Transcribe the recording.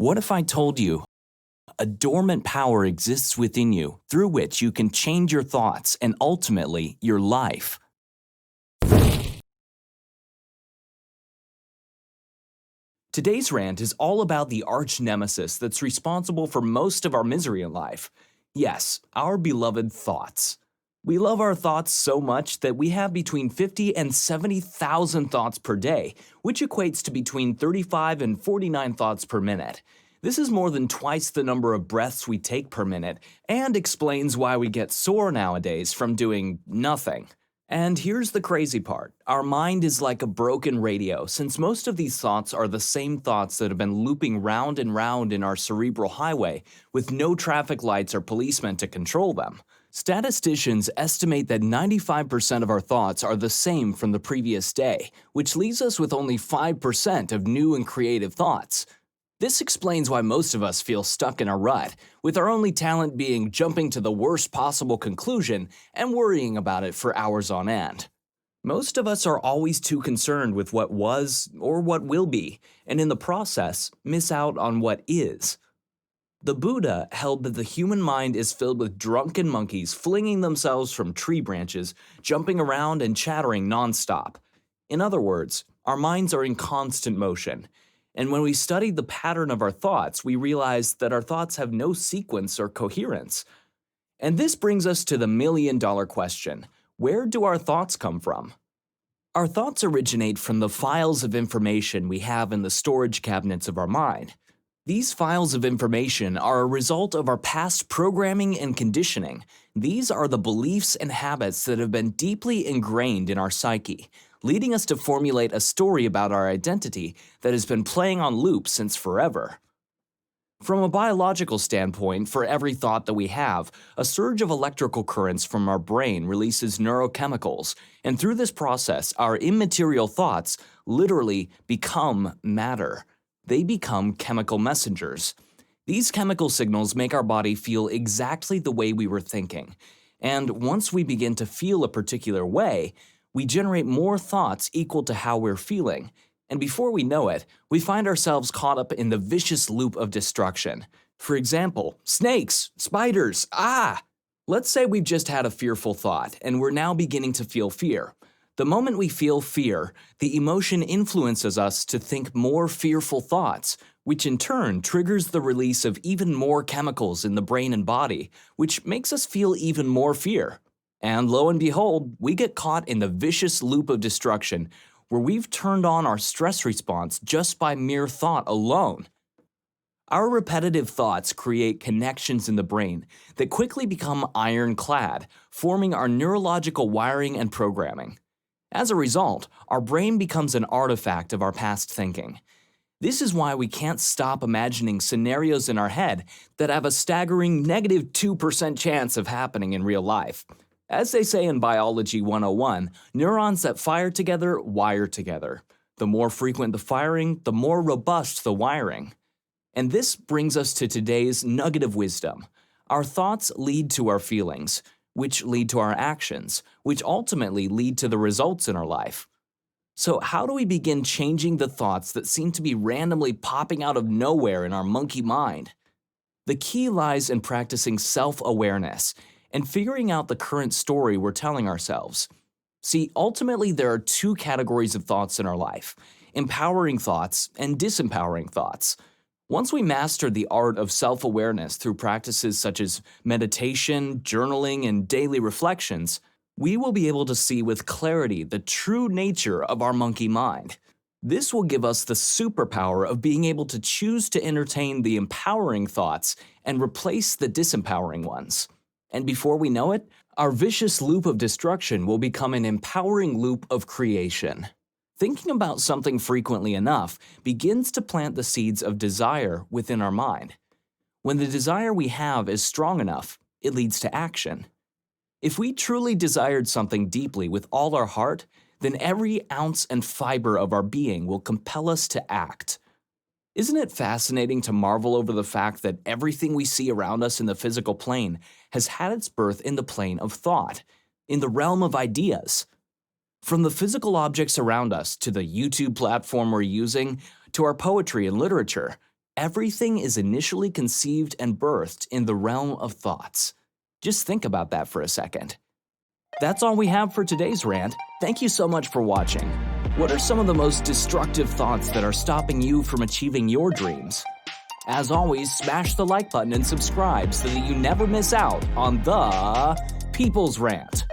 What if I told you a dormant power exists within you through which you can change your thoughts and ultimately your life? Today's rant is all about the arch nemesis that's responsible for most of our misery in life. Yes, our beloved thoughts. We love our thoughts so much that we have between 50 and 70,000 thoughts per day, which equates to between 35 and 49 thoughts per minute. This is more than twice the number of breaths we take per minute, and explains why we get sore nowadays from doing nothing. And here's the crazy part. Our mind is like a broken radio, since most of these thoughts are the same thoughts that have been looping round and round in our cerebral highway, with no traffic lights or policemen to control them. Statisticians estimate that 95% of our thoughts are the same from the previous day, which leaves us with only 5% of new and creative thoughts. This explains why most of us feel stuck in a rut, with our only talent being jumping to the worst possible conclusion and worrying about it for hours on end. Most of us are always too concerned with what was or what will be, and in the process, miss out on what is. The Buddha held that the human mind is filled with drunken monkeys flinging themselves from tree branches, jumping around and chattering nonstop. In other words, our minds are in constant motion. And when we studied the pattern of our thoughts, we realized that our thoughts have no sequence or coherence. And this brings us to the million-dollar question: where do our thoughts come from? Our thoughts originate from the files of information we have in the storage cabinets of our mind. These files of information are a result of our past programming and conditioning. These are the beliefs and habits that have been deeply ingrained in our psyche, leading us to formulate a story about our identity that has been playing on loop since forever. From a biological standpoint, for every thought that we have, a surge of electrical currents from our brain releases neurochemicals, and through this process, our immaterial thoughts literally become matter. They become chemical messengers. These chemical signals make our body feel exactly the way we were thinking, and once we begin to feel a particular way, we generate more thoughts equal to how we're feeling, and before we know it, we find ourselves caught up in the vicious loop of destruction. For example, snakes, spiders, Let's say we've just had a fearful thought, and we're now beginning to feel fear. The moment we feel fear, the emotion influences us to think more fearful thoughts, which in turn triggers the release of even more chemicals in the brain and body, which makes us feel even more fear. And lo and behold, we get caught in the vicious loop of destruction where we've turned on our stress response just by mere thought alone. Our repetitive thoughts create connections in the brain that quickly become ironclad, forming our neurological wiring and programming. As a result, our brain becomes an artifact of our past thinking. This is why we can't stop imagining scenarios in our head that have a staggering -2% chance of happening in real life. As they say in Biology 101, neurons that fire together wire together. The more frequent the firing, the more robust the wiring. And this brings us to today's nugget of wisdom. Our thoughts lead to our feelings, which lead to our actions, which ultimately lead to the results in our life. So how do we begin changing the thoughts that seem to be randomly popping out of nowhere in our monkey mind? The key lies in practicing self-awareness and figuring out the current story we're telling ourselves. See, ultimately there are two categories of thoughts in our life: empowering thoughts and disempowering thoughts. Once we master the art of self-awareness through practices such as meditation, journaling, and daily reflections, we will be able to see with clarity the true nature of our monkey mind. This will give us the superpower of being able to choose to entertain the empowering thoughts and replace the disempowering ones. And before we know it, our vicious loop of destruction will become an empowering loop of creation. Thinking about something frequently enough begins to plant the seeds of desire within our mind. When the desire we have is strong enough, it leads to action. If we truly desired something deeply with all our heart, then every ounce and fiber of our being will compel us to act. Isn't it fascinating to marvel over the fact that everything we see around us in the physical plane has had its birth in the plane of thought, in the realm of ideas? From the physical objects around us to the YouTube platform we're using, to our poetry and literature, Everything is initially conceived and birthed in the realm of thoughts. Just think about that for a second. That's all we have for today's rant. Thank you so much for watching. What are some of the most destructive thoughts that are stopping you from achieving your dreams? As always, smash the like button and subscribe so that you never miss out on the People's Rant.